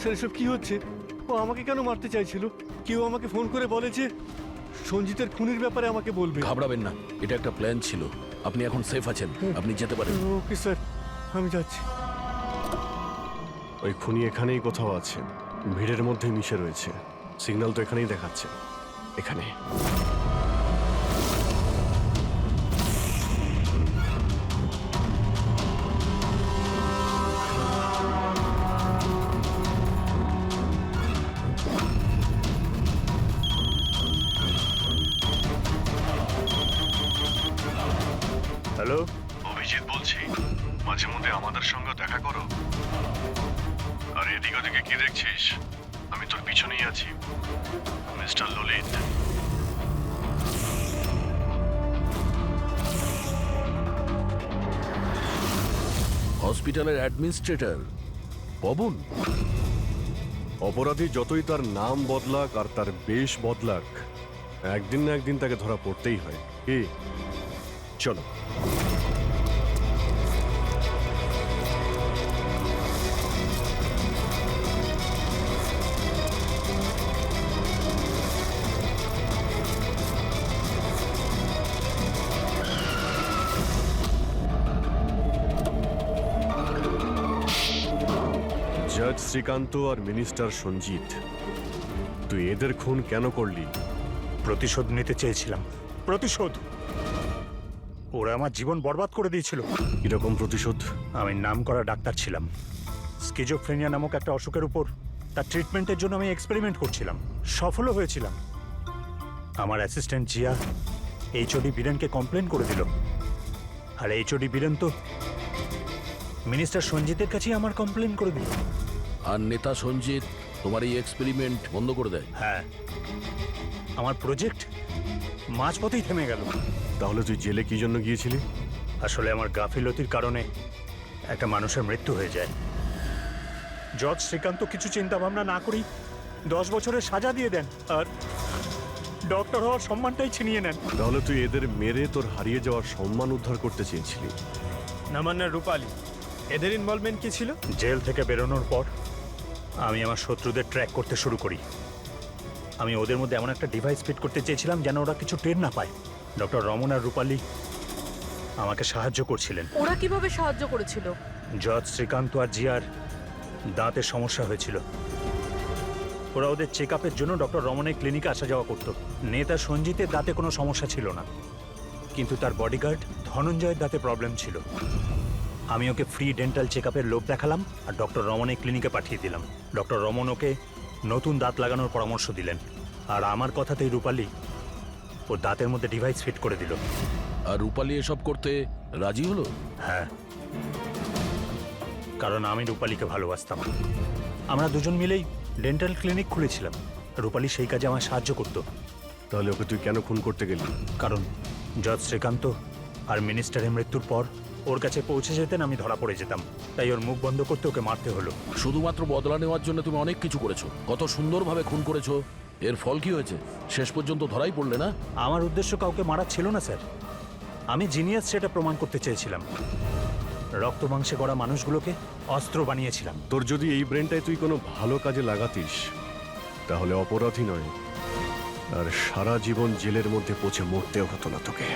স্যার, এসব কি হচ্ছে? ও আমাকে কেন মারতে চাইছিল? কেউ আমাকে ফোন করে বলে যে সঞ্জিতের খুনের ব্যাপারে আমাকে বলবে। ঘাবড়াবেন না, এটা একটা প্ল্যান ছিল। আপনি এখন সেফ আছেন, আপনি যেতে পারেন। ওকে স্যার, আমি যাচ্ছি। ওই খুনি এখানেই কোথাও আছে, ভিড়ের মধ্যে মিশে রয়েছে। সিগন্যাল তো এখানেই দেখাচ্ছে, এখানে। হ্যালো, অভিজিৎ বলছি। মাঝে মধ্যে আমাদের সঙ্গে দেখা করো। আর এদিক ওদিকে কি দেখছিস? আমি তোর পিছনেই আছি, মিস্টার ললিত। হসপিটালের অ্যাডমিনিস্ট্রেটর পবন। অপরাধী যতই তার নাম বদলাক আর তার বেশ বদলাক, একদিন না একদিন তাকে ধরা পড়তেই হয়। কি, চলো। শ্রীকান্ত আর মিনিস্টার সঞ্জিত, তুই এদের খুন কেন করলি? প্রতিশোধ নিতে চেয়েছিলাম। প্রতিশোধ। ওরা আমার জীবন বরবাদ করে দিয়েছিল। এরকম প্রতিশোধ? আমি নামকরা ডাক্তার ছিলাম। স্কিজোফ্রেনিয়া নামক একটা অসুখের উপর তার ট্রিটমেন্টের জন্য আমি এক্সপেরিমেন্ট করছিলাম। সফলও হয়েছিলাম। আমার অ্যাসিস্ট্যান্ট জিয়া এইচওডি বীরেনকে কমপ্লেন করে দিল। আর এইচওডি বীরেন তো মিনিস্টার সঞ্জিতের কাছেই আমার কমপ্লেন করে দিল। আর নেতা সঞ্জিত তোমার এই এক্সপেরিমেন্ট বন্ধ করে দেয়? হ্যাঁ, আমার প্রজেক্ট মাঝপথেই থেমে গেল। তাহলে তুই জেলে কি জন্য গিয়েছিলি? আসলে আমার গাফিলতির কারণে একটা মানুষের মৃত্যু হয়ে যায়। জজ শ্রীকান্ত কিছু চিন্তা ভাবনা না করেই 10 বছরের সাজা দিয়ে দেন আর ডক্টর হওয়ার সম্মানটাই ছিনিয়ে নেন। তাহলে তুই এদের মেরে তোর হারিয়ে যাওয়ার সম্মান উদ্ধার করতে চেয়েছিলি? নামান্না, রূপালী, এদের ইনভলভমেন্ট কি ছিল? জেল থেকে বেরোনোর পর আমি আমার শত্রুদের ট্র্যাক করতে শুরু করি। আমি ওদের মধ্যে এমন একটা ডিভাইস ফিট করতে চেয়েছিলাম যেন ওরা কিছু টের না পায়। ডক্টর রমন আর রূপালী আমাকে সাহায্য করছিলেন। ওরা কিভাবে সাহায্য করেছিল? জজ শ্রীকান্ত আর জিয়ার দাঁতের সমস্যা হয়েছিল। ওরা ওদের চেক আপের জন্য ডক্টর রমনের ক্লিনিকে আসা যাওয়া করত। নেতা সঞ্জিতের দাঁতে কোনো সমস্যা ছিল না, কিন্তু তার বডিগার্ড ধনঞ্জয়ের দাঁতে প্রবলেম ছিল। আমি ওকে ফ্রি ডেন্টাল চেক আপের লোভ দেখালাম আর ডক্টর রমনের ক্লিনিকে পাঠিয়ে দিলাম। ডক্টর রমন ওকে নতুন দাঁত লাগানোর পরামর্শ দিলেন। আর আমার কথাতেই রূপালী ও দাঁতের মধ্যে ডিভাইস ফিট করে দিল। আর রূপালী এসব করতে রাজি হলো? হ্যাঁ, কারণ আমি রূপালীকে ভালোবাসতাম। আমরা দুজন মিলেই ডেন্টাল ক্লিনিক খুলেছিলাম। রূপালী সেই কাজে আমার সাহায্য করত। তাহলে ওকে তুই কেন খুন করতে গেলি? কারণ জজ শ্রীকান্ত আর মিনিস্টারের মৃত্যুর পর ওর কাছে পৌঁছে যেতেন আমি ধরা পড়ে যেতাম, তাই ওর মুখ বন্ধ করতে ওকে মারতে হলো। শুধুমাত্র বদলা নেওয়ার জন্য তুমি অনেক কিছু করেছো, কত সুন্দরভাবে খুন করেছো। এর ফল কি হয়েছে? শেষ পর্যন্ত ধরাই পড়লে না? আমার উদ্দেশ্য কাউকে মারা ছিল না স্যার। আমি জিনিয়াস সেটা প্রমাণ করতে চেয়েছিলাম। রক্ত মাংসে গড়া মানুষগুলোকে অস্ত্র বানিয়েছিলাম। তোর যদি এই ব্রেনটাই তুই কোনো ভালো কাজে লাগাতিস তাহলে অপরাধী নয়, আর সারা জীবন জেলের মধ্যে পচে মরতেও হতো না তোকে।